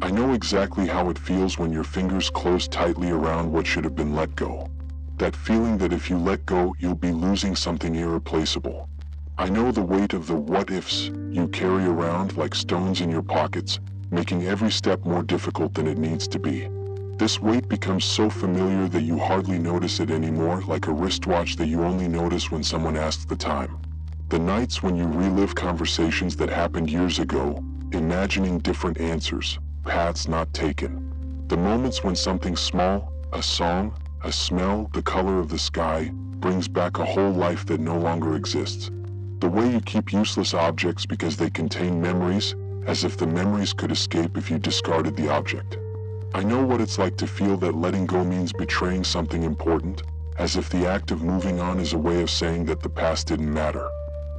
I know exactly how it feels when your fingers close tightly around what should have been let go. That feeling that if you let go, you'll be losing something irreplaceable. I know the weight of the what-ifs you carry around like stones in your pockets, making every step more difficult than it needs to be. This weight becomes so familiar that you hardly notice it anymore, like a wristwatch that you only notice when someone asks the time. The nights when you relive conversations that happened years ago, imagining different answers, paths not taken. The moments when something small, a song, a smell, the color of the sky, brings back a whole life that no longer exists. The way you keep useless objects because they contain memories, as if the memories could escape if you discarded the object. I know what it's like to feel that letting go means betraying something important, as if the act of moving on is a way of saying that the past didn't matter.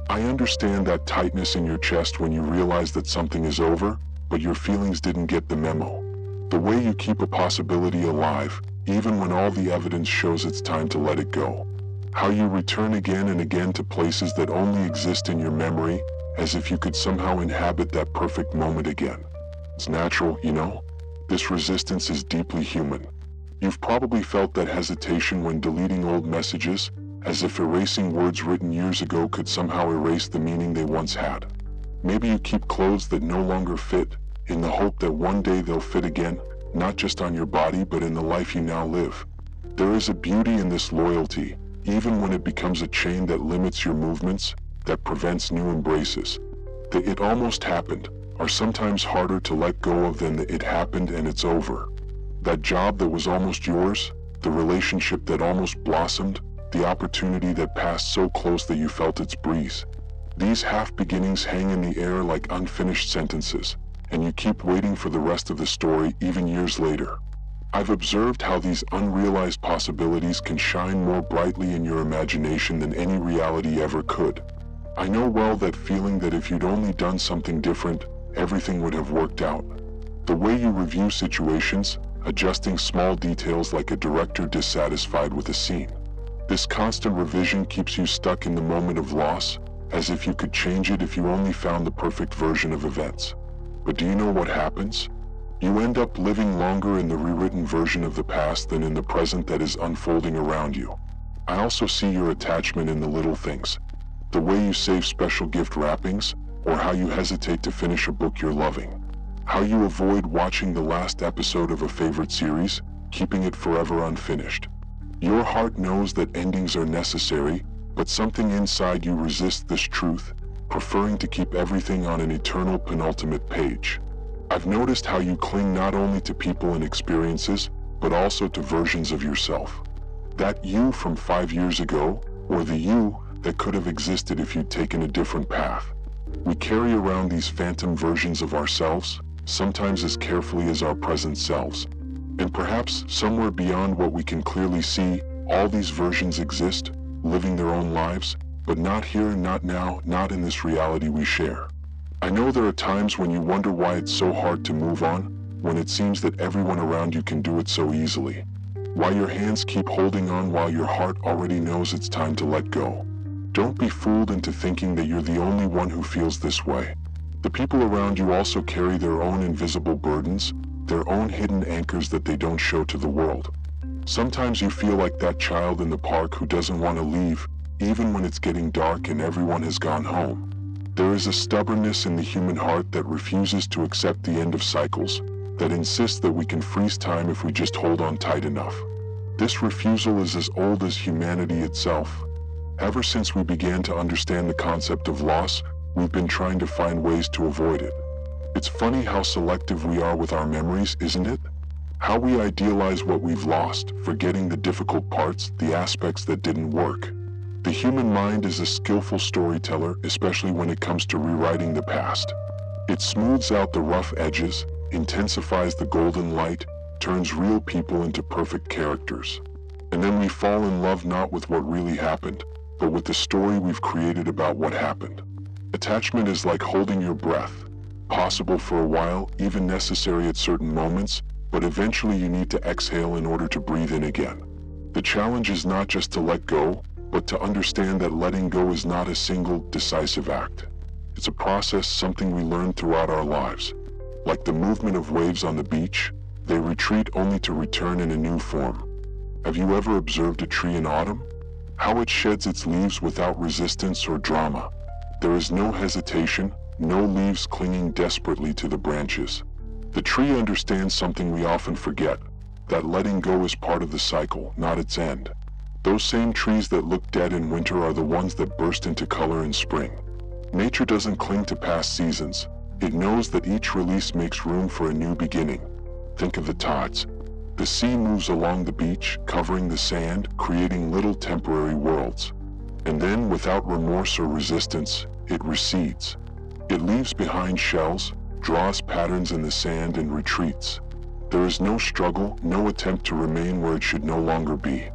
I understand that tightness in your chest when you realize that something is over, but your feelings didn't get the memo. The way you keep a possibility alive, even when all the evidence shows it's time to let it go. How you return again and again to places that only exist in your memory, as if you could somehow inhabit that perfect moment again. It's natural, you know? This resistance is deeply human. You've probably felt that hesitation when deleting old messages, as if erasing words written years ago could somehow erase the meaning they once had. Maybe you keep clothes that no longer fit, in the hope that one day they'll fit again, not just on your body but in the life you now live. There is a beauty in this loyalty, even when it becomes a chain that limits your movements, that prevents new embraces. The "it almost happened" are sometimes harder to let go of than the "it happened and it's over." That job that was almost yours, the relationship that almost blossomed, the opportunity that passed so close that you felt its breeze. These half-beginnings hang in the air like unfinished sentences, and you keep waiting for the rest of the story even years later. I've observed how these unrealized possibilities can shine more brightly in your imagination than any reality ever could. I know well that feeling that if you'd only done something different, everything would have worked out. The way you review situations, adjusting small details like a director dissatisfied with a scene. This constant revision keeps you stuck in the moment of loss, as if you could change it if you only found the perfect version of events. But do you know what happens? You end up living longer in the rewritten version of the past than in the present that is unfolding around you. I also see your attachment in the little things. The way you save special gift wrappings, or how you hesitate to finish a book you're loving. How you avoid watching the last episode of a favorite series, keeping it forever unfinished. Your heart knows that endings are necessary, but something inside you resists this truth, preferring to keep everything on an eternal penultimate page. I've noticed how you cling not only to people and experiences, but also to versions of yourself. That you from 5 years ago, or the you that could have existed if you'd taken a different path. We carry around these phantom versions of ourselves, sometimes as carefully as our present selves. And perhaps somewhere beyond what we can clearly see, all these versions exist, living their own lives, but not here, not now, not in this reality we share. I know there are times when you wonder why it's so hard to move on, when it seems that everyone around you can do it so easily. Why your hands keep holding on while your heart already knows it's time to let go. Don't be fooled into thinking that you're the only one who feels this way. The people around you also carry their own invisible burdens, their own hidden anchors that they don't show to the world. Sometimes you feel like that child in the park who doesn't want to leave, even when it's getting dark and everyone has gone home. There is a stubbornness in the human heart that refuses to accept the end of cycles, that insists that we can freeze time if we just hold on tight enough. This refusal is as old as humanity itself. Ever since we began to understand the concept of loss, we've been trying to find ways to avoid it. It's funny how selective we are with our memories, isn't it? How we idealize what we've lost, forgetting the difficult parts, the aspects that didn't work. The human mind is a skillful storyteller, especially when it comes to rewriting the past. It smooths out the rough edges, intensifies the golden light, turns real people into perfect characters. And then we fall in love not with what really happened, but with the story we've created about what happened. Attachment is like holding your breath, possible for a while, even necessary at certain moments, but eventually you need to exhale in order to breathe in again. The challenge is not just to let go, but to understand that letting go is not a single, decisive act. It's a process, something we learn throughout our lives. Like the movement of waves on the beach, they retreat only to return in a new form. Have you ever observed a tree in autumn? How it sheds its leaves without resistance or drama. There is no hesitation, no leaves clinging desperately to the branches. The tree understands something we often forget, that letting go is part of the cycle, not its end. Those same trees that look dead in winter are the ones that burst into color in spring. Nature doesn't cling to past seasons. It knows that each release makes room for a new beginning. Think of the tides. The sea moves along the beach, covering the sand, creating little temporary worlds. And then, without remorse or resistance, it recedes. It leaves behind shells, draws patterns in the sand, and retreats. There is no struggle, no attempt to remain where it should no longer be.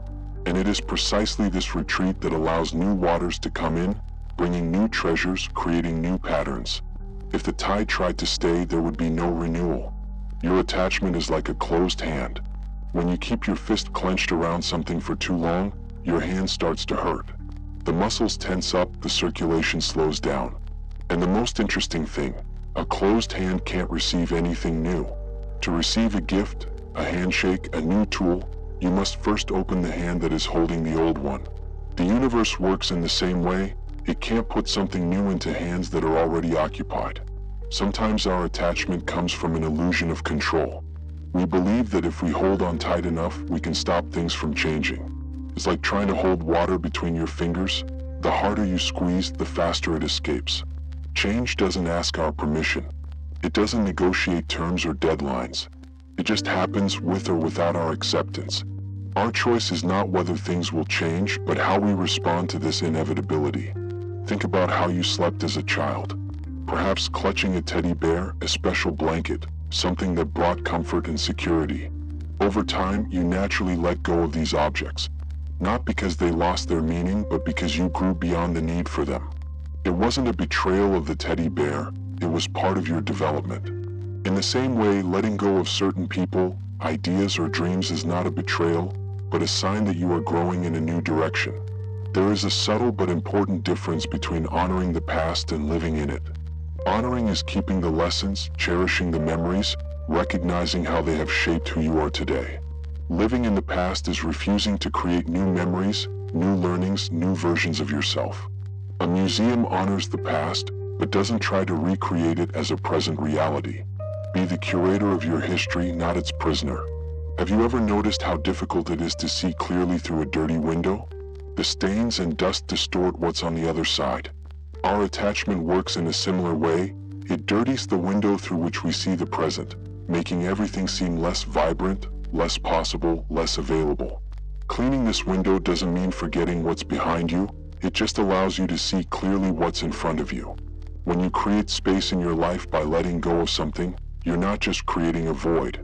And it is precisely this retreat that allows new waters to come in, bringing new treasures, creating new patterns. If the tide tried to stay, there would be no renewal. Your attachment is like a closed hand. When you keep your fist clenched around something for too long, your hand starts to hurt. The muscles tense up, the circulation slows down. And the most interesting thing, a closed hand can't receive anything new. To receive a gift, a handshake, a new tool, you must first open the hand that is holding the old one. The universe works in the same way. It can't put something new into hands that are already occupied. Sometimes our attachment comes from an illusion of control. We believe that if we hold on tight enough, we can stop things from changing. It's like trying to hold water between your fingers. The harder you squeeze, the faster it escapes. Change doesn't ask our permission. It doesn't negotiate terms or deadlines. It just happens with or without our acceptance. Our choice is not whether things will change, but how we respond to this inevitability. Think about how you slept as a child. Perhaps clutching a teddy bear, a special blanket, something that brought comfort and security. Over time, you naturally let go of these objects. Not because they lost their meaning, but because you grew beyond the need for them. It wasn't a betrayal of the teddy bear, it was part of your development. In the same way, letting go of certain people, ideas, or dreams is not a betrayal, but a sign that you are growing in a new direction. There is a subtle but important difference between honoring the past and living in it. Honoring is keeping the lessons, cherishing the memories, recognizing how they have shaped who you are today. Living in the past is refusing to create new memories, new learnings, new versions of yourself. A museum honors the past, but doesn't try to recreate it as a present reality. Be the curator of your history, not its prisoner. Have you ever noticed how difficult it is to see clearly through a dirty window? The stains and dust distort what's on the other side. Our attachment works in a similar way. It dirties the window through which we see the present, making everything seem less vibrant, less possible, less available. Cleaning this window doesn't mean forgetting what's behind you. It just allows you to see clearly what's in front of you. When you create space in your life by letting go of something, you're not just creating a void.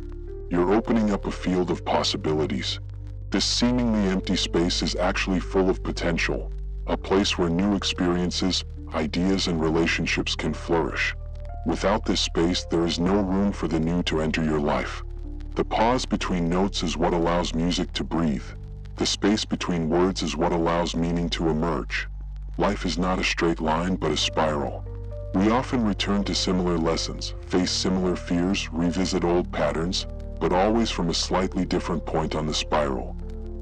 You're opening up a field of possibilities. This seemingly empty space is actually full of potential, a place where new experiences, ideas, and relationships can flourish. Without this space, there is no room for the new to enter your life. The pause between notes is what allows music to breathe. The space between words is what allows meaning to emerge. Life is not a straight line, but a spiral. We often return to similar lessons, face similar fears, revisit old patterns, but always from a slightly different point on the spiral.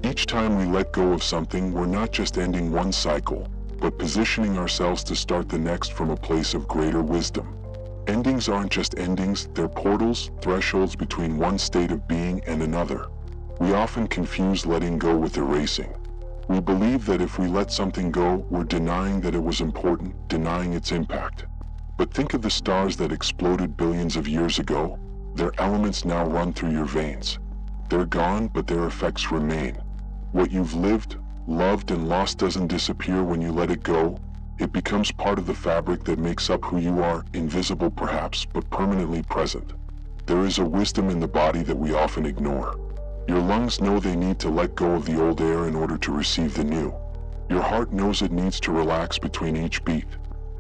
Each time we let go of something, we're not just ending one cycle, but positioning ourselves to start the next from a place of greater wisdom. Endings aren't just endings, they're portals, thresholds between one state of being and another. We often confuse letting go with erasing. We believe that if we let something go, we're denying that it was important, denying its impact. But think of the stars that exploded billions of years ago. Their elements now run through your veins. They're gone, but their effects remain. What you've lived, loved, and lost doesn't disappear when you let it go. It becomes part of the fabric that makes up who you are, invisible perhaps, but permanently present. There is a wisdom in the body that we often ignore. Your lungs know they need to let go of the old air in order to receive the new. Your heart knows it needs to relax between each beat.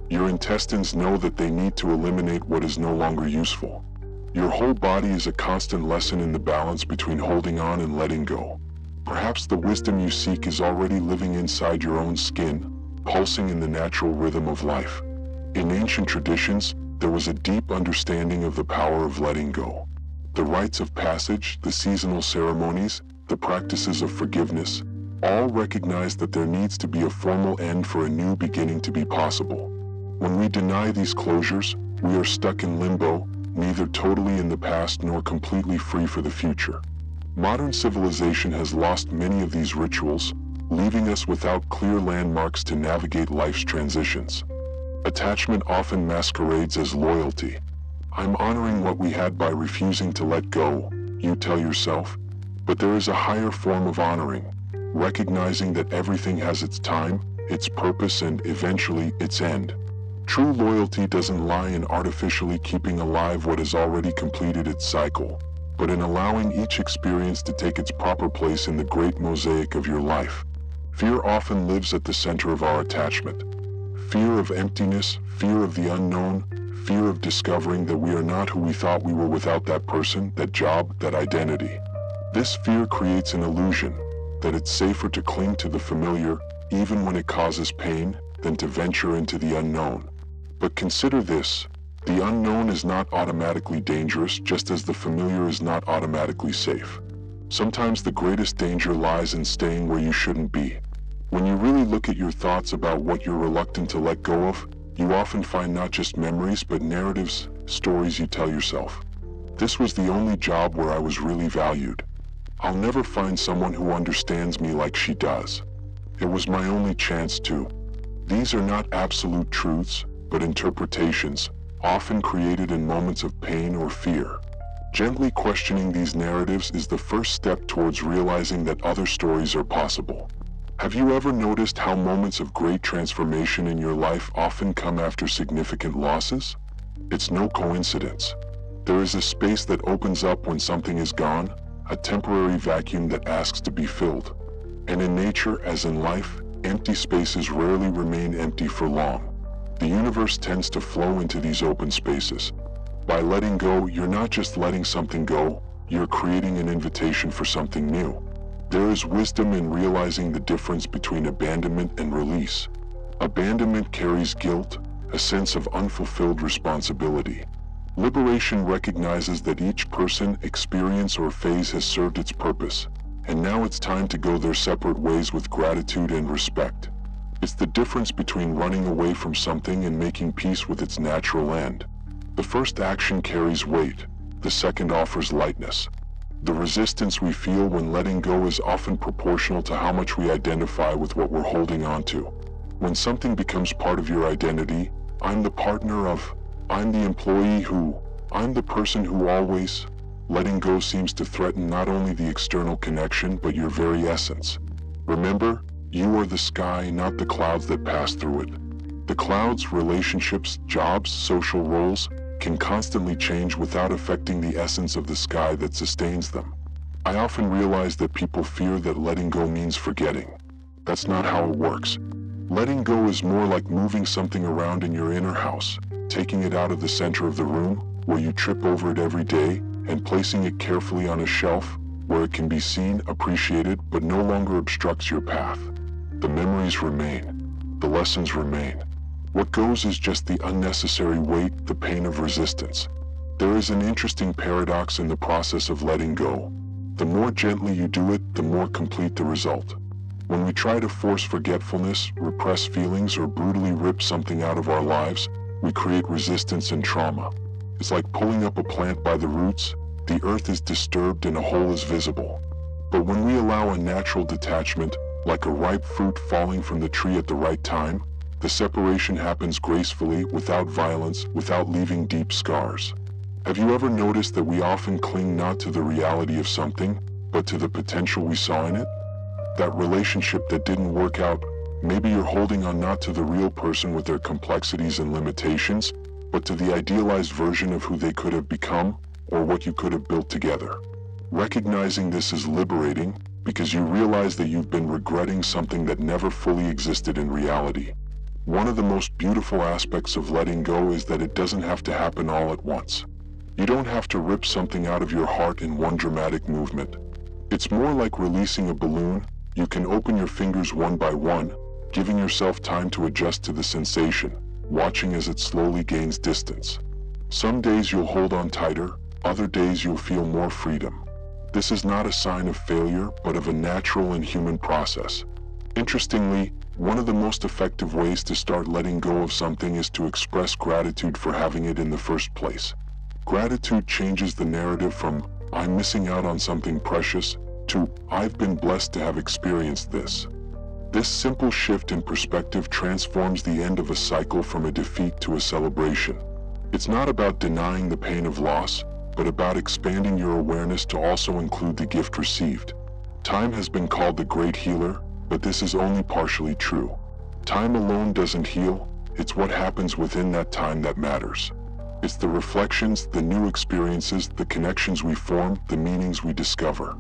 Your intestines know that they need to eliminate what is no longer useful. Your whole body is a constant lesson in the balance between holding on and letting go. Perhaps the wisdom you seek is already living inside your own skin, pulsing in the natural rhythm of life. In ancient traditions, there was a deep understanding of the power of letting go. The rites of passage, the seasonal ceremonies, the practices of forgiveness, all recognized that there needs to be a formal end for a new beginning to be possible. When we deny these closures, we are stuck in limbo, neither totally in the past nor completely free for the future. Modern civilization has lost many of these rituals, leaving us without clear landmarks to navigate life's transitions. Attachment often masquerades as loyalty. I'm honoring what we had by refusing to let go, you tell yourself, but there is a higher form of honoring, recognizing that everything has its time, its purpose, and eventually its end. True loyalty doesn't lie in artificially keeping alive what has already completed its cycle, but in allowing each experience to take its proper place in the great mosaic of your life. Fear often lives at the center of our attachment. Fear of emptiness, fear of the unknown, fear of discovering that we are not who we thought we were without that person, that job, that identity. This fear creates an illusion that it's safer to cling to the familiar, even when it causes pain, than to venture into the unknown. But consider this, the unknown is not automatically dangerous, just as the familiar is not automatically safe. Sometimes the greatest danger lies in staying where you shouldn't be. When you really look at your thoughts about what you're reluctant to let go of, you often find not just memories but narratives, stories you tell yourself. This was the only job where I was really valued. I'll never find someone who understands me like she does. It was my only chance to. These are not absolute truths, but interpretations, often created in moments of pain or fear. Gently questioning these narratives is the first step towards realizing that other stories are possible. Have you ever noticed how moments of great transformation in your life often come after significant losses? It's no coincidence. There is a space that opens up when something is gone, a temporary vacuum that asks to be filled. And in nature, as in life, empty spaces rarely remain empty for long. The universe tends to flow into these open spaces. By letting go, you're not just letting something go, you're creating an invitation for something new. There is wisdom in realizing the difference between abandonment and release. Abandonment carries guilt, a sense of unfulfilled responsibility. Liberation recognizes that each person, experience, or phase has served its purpose, and now it's time to go their separate ways with gratitude and respect. It's the difference between running away from something and making peace with its natural end. The first action carries weight, the second offers lightness. The resistance we feel when letting go is often proportional to how much we identify with what we're holding on to. When something becomes part of your identity, I'm the partner of, I'm the employee who, I'm the person who always. Letting go seems to threaten not only the external connection but your very essence. Remember, you are the sky, not the clouds that pass through it. The clouds, relationships, jobs, social roles, can constantly change without affecting the essence of the sky that sustains them. I often realize that people fear that letting go means forgetting. That's not how it works. Letting go is more like moving something around in your inner house, taking it out of the center of the room, where you trip over it every day, and placing it carefully on a shelf, where it can be seen, appreciated, but no longer obstructs your path. The memories remain. The lessons remain. What goes is just the unnecessary weight, the pain of resistance. There is an interesting paradox in the process of letting go. The more gently you do it, the more complete the result. When we try to force forgetfulness, repress feelings, or brutally rip something out of our lives, we create resistance and trauma. It's like pulling up a plant by the roots. The earth is disturbed and a hole is visible. But when we allow a natural detachment, like a ripe fruit falling from the tree at the right time, the separation happens gracefully, without violence, without leaving deep scars. Have you ever noticed that we often cling not to the reality of something, but to the potential we saw in it? That relationship that didn't work out, maybe you're holding on not to the real person with their complexities and limitations, but to the idealized version of who they could have become, or what you could have built together. Recognizing this is liberating, because you realize that you've been regretting something that never fully existed in reality. One of the most beautiful aspects of letting go is that it doesn't have to happen all at once. You don't have to rip something out of your heart in one dramatic movement. It's more like releasing a balloon. You can open your fingers one by one, giving yourself time to adjust to the sensation, watching as it slowly gains distance. Some days you'll hold on tighter, other days you'll feel more freedom. This is not a sign of failure, but of a natural and human process. Interestingly, one of the most effective ways to start letting go of something is to express gratitude for having it in the first place. Gratitude changes the narrative from, "I'm missing out on something precious," to, "I've been blessed to have experienced this." This simple shift in perspective transforms the end of a cycle from a defeat to a celebration. It's not about denying the pain of loss, but about expanding your awareness to also include the gift received. Time has been called the great healer, but this is only partially true. Time alone doesn't heal, it's what happens within that time that matters. It's the reflections, the new experiences, the connections we form, the meanings we discover.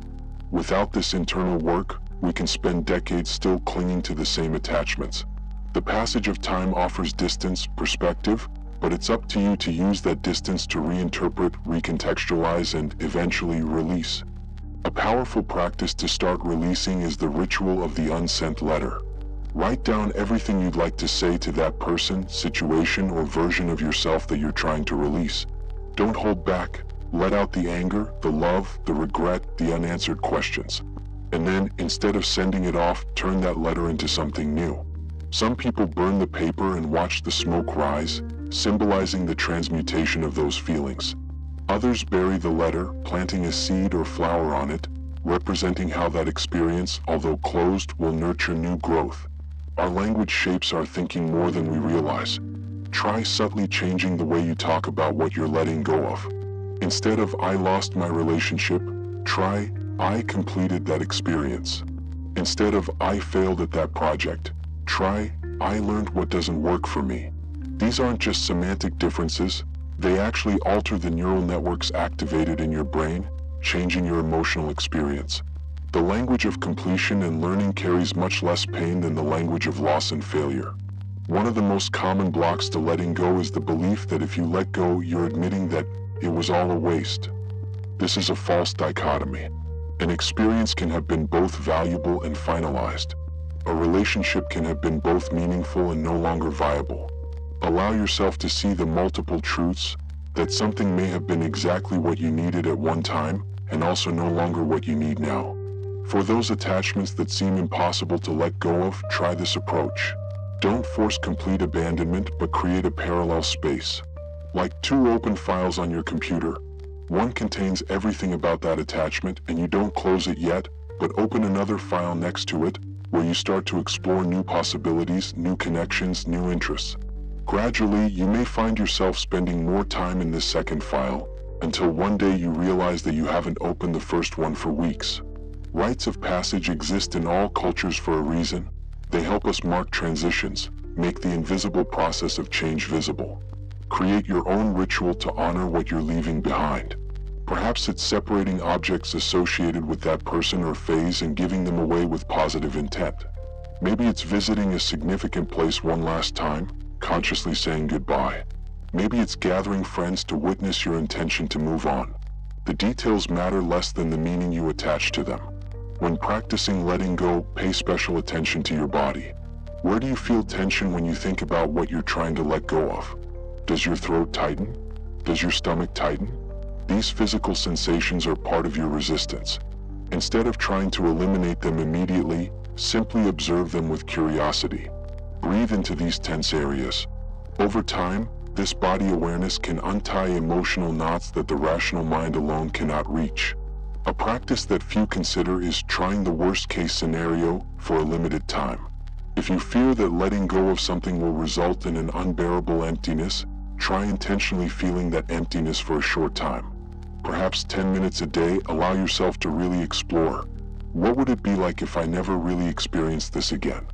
Without this internal work, we can spend decades still clinging to the same attachments. The passage of time offers distance, perspective, but it's up to you to use that distance to reinterpret, recontextualize, and eventually release. A powerful practice to start releasing is the ritual of the unsent letter. Write down everything you'd like to say to that person, situation, or version of yourself that you're trying to release. Don't hold back. Let out the anger, the love, the regret, the unanswered questions. And then, instead of sending it off, turn that letter into something new. Some people burn the paper and watch the smoke rise, symbolizing the transmutation of those feelings. Others bury the letter, planting a seed or flower on it, representing how that experience, although closed, will nurture new growth. Our language shapes our thinking more than we realize. Try subtly changing the way you talk about what you're letting go of. Instead of "I lost my relationship," try "I completed that experience." Instead of "I failed at that project," try "I learned what doesn't work for me." These aren't just semantic differences, they actually alter the neural networks activated in your brain, changing your emotional experience. The language of completion and learning carries much less pain than the language of loss and failure. One of the most common blocks to letting go is the belief that if you let go, you're admitting that it was all a waste. This is a false dichotomy. An experience can have been both valuable and finalized. A relationship can have been both meaningful and no longer viable. Allow yourself to see the multiple truths, that something may have been exactly what you needed at one time, and also no longer what you need now. For those attachments that seem impossible to let go of, try this approach. Don't force complete abandonment, but create a parallel space. Like two open files on your computer. One contains everything about that attachment, and you don't close it yet, but open another file next to it, where you start to explore new possibilities, new connections, new interests. Gradually, you may find yourself spending more time in this second file, until one day you realize that you haven't opened the first one for weeks. Rites of passage exist in all cultures for a reason. They help us mark transitions, make the invisible process of change visible. Create your own ritual to honor what you're leaving behind. Perhaps it's separating objects associated with that person or phase and giving them away with positive intent. Maybe it's visiting a significant place one last time, consciously saying goodbye. Maybe it's gathering friends to witness your intention to move on. The details matter less than the meaning you attach to them. When practicing letting go, pay special attention to your body. Where do you feel tension when you think about what you're trying to let go of? Does your throat tighten? Does your stomach tighten? These physical sensations are part of your resistance. Instead of trying to eliminate them immediately, simply observe them with curiosity. Breathe into these tense areas. Over time, this body awareness can untie emotional knots that the rational mind alone cannot reach. A practice that few consider is trying the worst-case scenario for a limited time. If you fear that letting go of something will result in an unbearable emptiness, try intentionally feeling that emptiness for a short time. Perhaps 10 minutes a day, allow yourself to really explore. What would it be like if I never really experienced this again?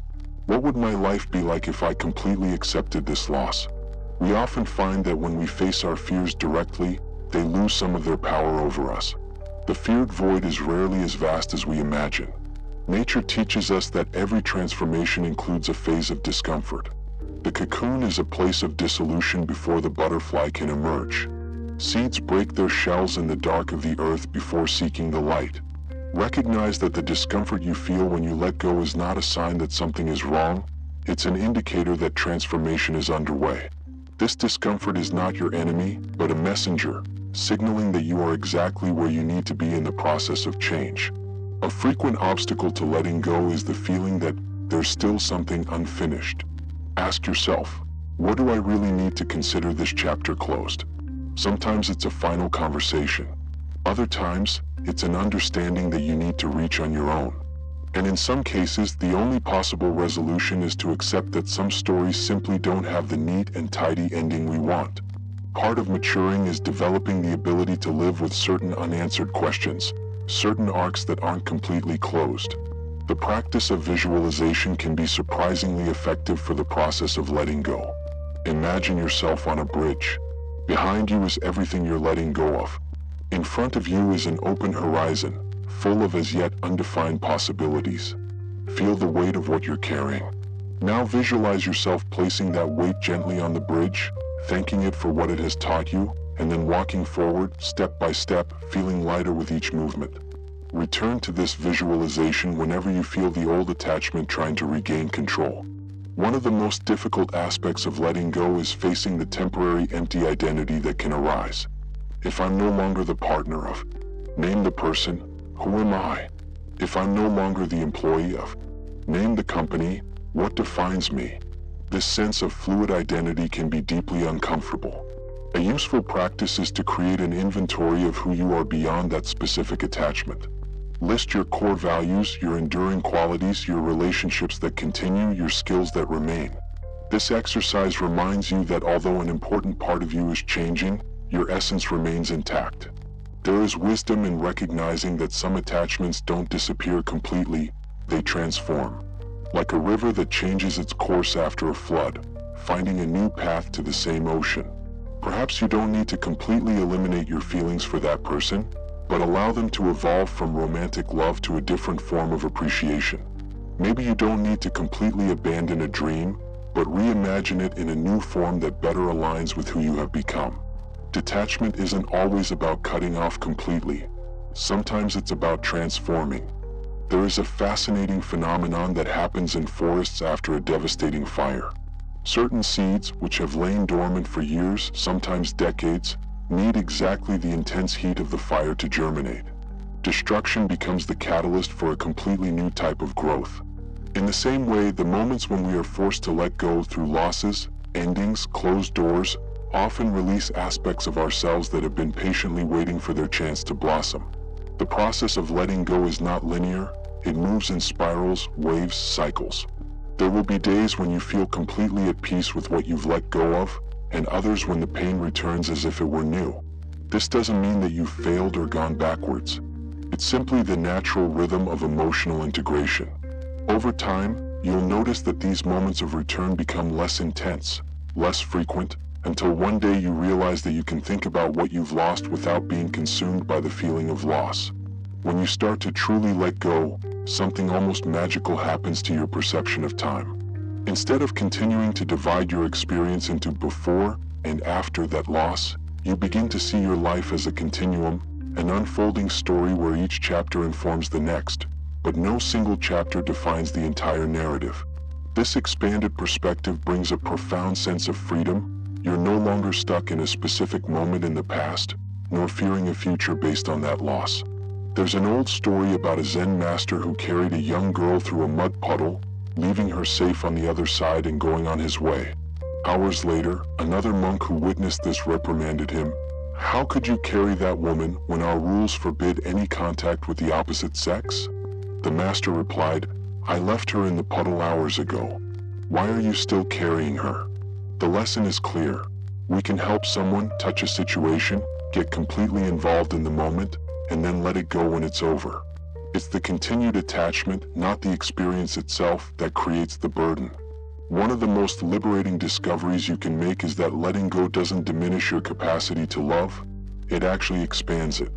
What would my life be like if I completely accepted this loss? We often find that when we face our fears directly, they lose some of their power over us. The feared void is rarely as vast as we imagine. Nature teaches us that every transformation includes a phase of discomfort. The cocoon is a place of dissolution before the butterfly can emerge. Seeds break their shells in the dark of the earth before seeking the light. Recognize that the discomfort you feel when you let go is not a sign that something is wrong, it's an indicator that transformation is underway. This discomfort is not your enemy, but a messenger, signaling that you are exactly where you need to be in the process of change. A frequent obstacle to letting go is the feeling that there's still something unfinished. Ask yourself, what do I really need to consider this chapter closed? Sometimes it's a final conversation. Other times, it's an understanding that you need to reach on your own. And in some cases, the only possible resolution is to accept that some stories simply don't have the neat and tidy ending we want. Part of maturing is developing the ability to live with certain unanswered questions, certain arcs that aren't completely closed. The practice of visualization can be surprisingly effective for the process of letting go. Imagine yourself on a bridge. Behind you is everything you're letting go of. In front of you is an open horizon, full of as yet undefined possibilities. Feel the weight of what you're carrying. Now visualize yourself placing that weight gently on the bridge, thanking it for what it has taught you, and then walking forward, step by step, feeling lighter with each movement. Return to this visualization whenever you feel the old attachment trying to regain control. One of the most difficult aspects of letting go is facing the temporary empty identity that can arise. If I'm no longer the partner of, name the person, who am I? If I'm no longer the employee of, name the company, what defines me? This sense of fluid identity can be deeply uncomfortable. A useful practice is to create an inventory of who you are beyond that specific attachment. List your core values, your enduring qualities, your relationships that continue, your skills that remain. This exercise reminds you that although an important part of you is changing, your essence remains intact. There is wisdom in recognizing that some attachments don't disappear completely, they transform. Like a river that changes its course after a flood, finding a new path to the same ocean. Perhaps you don't need to completely eliminate your feelings for that person, but allow them to evolve from romantic love to a different form of appreciation. Maybe you don't need to completely abandon a dream, but reimagine it in a new form that better aligns with who you have become. Detachment isn't always about cutting off completely. Sometimes it's about transforming. There is a fascinating phenomenon that happens in forests after a devastating fire. Certain seeds, which have lain dormant for years, sometimes decades, need exactly the intense heat of the fire to germinate. Destruction becomes the catalyst for a completely new type of growth. In the same way, the moments when we are forced to let go through losses, endings, closed doors, often release aspects of ourselves that have been patiently waiting for their chance to blossom. The process of letting go is not linear, it moves in spirals, waves, cycles. There will be days when you feel completely at peace with what you've let go of, and others when the pain returns as if it were new. This doesn't mean that you've failed or gone backwards. It's simply the natural rhythm of emotional integration. Over time, you'll notice that these moments of return become less intense, less frequent, until one day you realize that you can think about what you've lost without being consumed by the feeling of loss. When you start to truly let go, something almost magical happens to your perception of time. Instead of continuing to divide your experience into before and after that loss, you begin to see your life as a continuum, an unfolding story where each chapter informs the next, but no single chapter defines the entire narrative. This expanded perspective brings a profound sense of freedom. You're no longer stuck in a specific moment in the past, nor fearing a future based on that loss. There's an old story about a Zen master who carried a young girl through a mud puddle, leaving her safe on the other side and going on his way. Hours later, another monk who witnessed this reprimanded him. "How could you carry that woman when our rules forbid any contact with the opposite sex?" The master replied, "I left her in the puddle hours ago. Why are you still carrying her?" The lesson is clear. We can help someone, touch a situation, get completely involved in the moment, and then let it go when it's over. It's the continued attachment, not the experience itself, that creates the burden. One of the most liberating discoveries you can make is that letting go doesn't diminish your capacity to love, it actually expands it.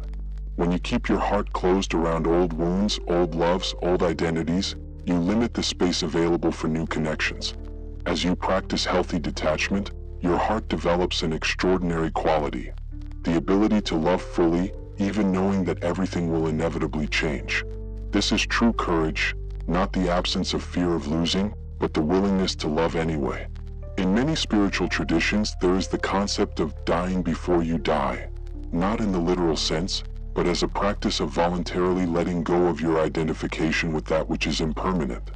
When you keep your heart closed around old wounds, old loves, old identities, you limit the space available for new connections. As you practice healthy detachment, your heart develops an extraordinary quality, the ability to love fully, even knowing that everything will inevitably change. This is true courage, not the absence of fear of losing, but the willingness to love anyway. In many spiritual traditions, there is the concept of dying before you die, not in the literal sense, but as a practice of voluntarily letting go of your identification with that which is impermanent.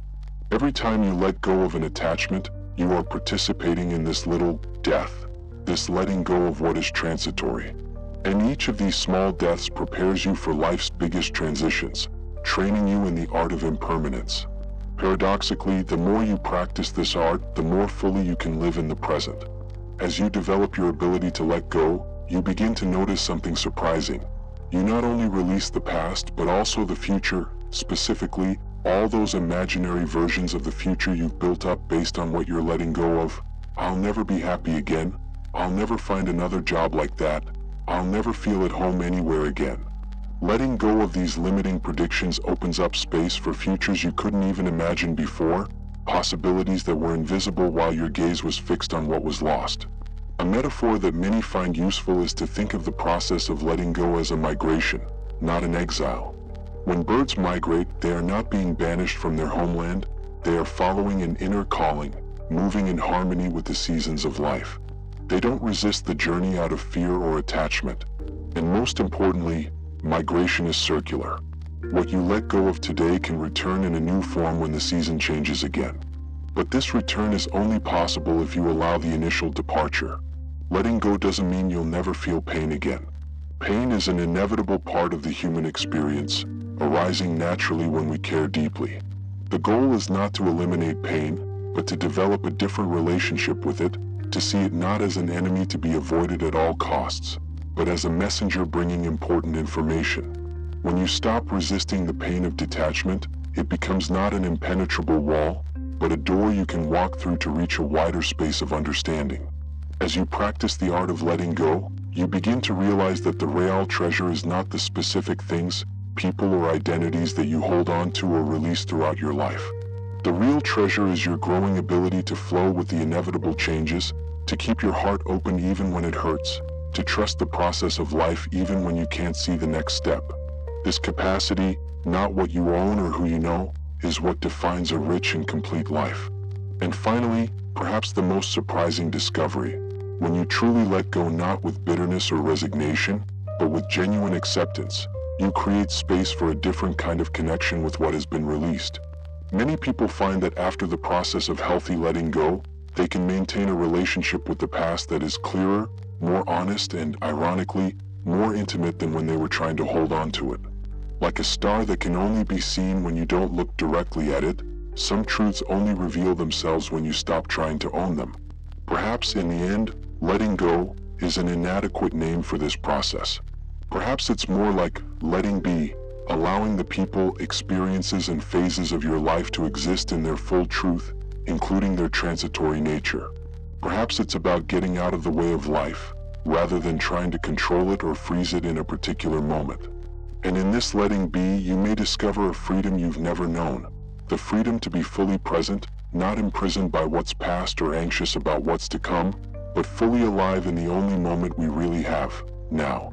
Every time you let go of an attachment, you are participating in this little death, this letting go of what is transitory. And each of these small deaths prepares you for life's biggest transitions, training you in the art of impermanence. Paradoxically, the more you practice this art, the more fully you can live in the present. As you develop your ability to let go, you begin to notice something surprising. You not only release the past, but also the future, specifically, all those imaginary versions of the future you've built up based on what you're letting go of. I'll never be happy again. I'll never find another job like that. I'll never feel at home anywhere again. Letting go of these limiting predictions opens up space for futures you couldn't even imagine before, possibilities that were invisible while your gaze was fixed on what was lost. A metaphor that many find useful is to think of the process of letting go as a migration, not an exile. When birds migrate, they are not being banished from their homeland, they are following an inner calling, moving in harmony with the seasons of life. They don't resist the journey out of fear or attachment. And most importantly, migration is circular. What you let go of today can return in a new form when the season changes again. But this return is only possible if you allow the initial departure. Letting go doesn't mean you'll never feel pain again. Pain is an inevitable part of the human experience, arising naturally when we care deeply. The goal is not to eliminate pain, but to develop a different relationship with it, to see it not as an enemy to be avoided at all costs, but as a messenger bringing important information. When you stop resisting the pain of detachment, it becomes not an impenetrable wall, but a door you can walk through to reach a wider space of understanding. As you practice the art of letting go, you begin to realize that the real treasure is not the specific things, people or identities that you hold on to or release throughout your life. The real treasure is your growing ability to flow with the inevitable changes, to keep your heart open even when it hurts, to trust the process of life even when you can't see the next step. This capacity, not what you own or who you know, is what defines a rich and complete life. And finally, perhaps the most surprising discovery, when you truly let go not with bitterness or resignation, but with genuine acceptance, you create space for a different kind of connection with what has been released. Many people find that after the process of healthy letting go, they can maintain a relationship with the past that is clearer, more honest, and, ironically, more intimate than when they were trying to hold on to it. Like a star that can only be seen when you don't look directly at it, some truths only reveal themselves when you stop trying to own them. Perhaps in the end, letting go is an inadequate name for this process. Perhaps it's more like letting be, allowing the people, experiences, and phases of your life to exist in their full truth, including their transitory nature. Perhaps it's about getting out of the way of life, rather than trying to control it or freeze it in a particular moment. And in this letting be, you may discover a freedom you've never known, the freedom to be fully present, not imprisoned by what's past or anxious about what's to come, but fully alive in the only moment we really have, now.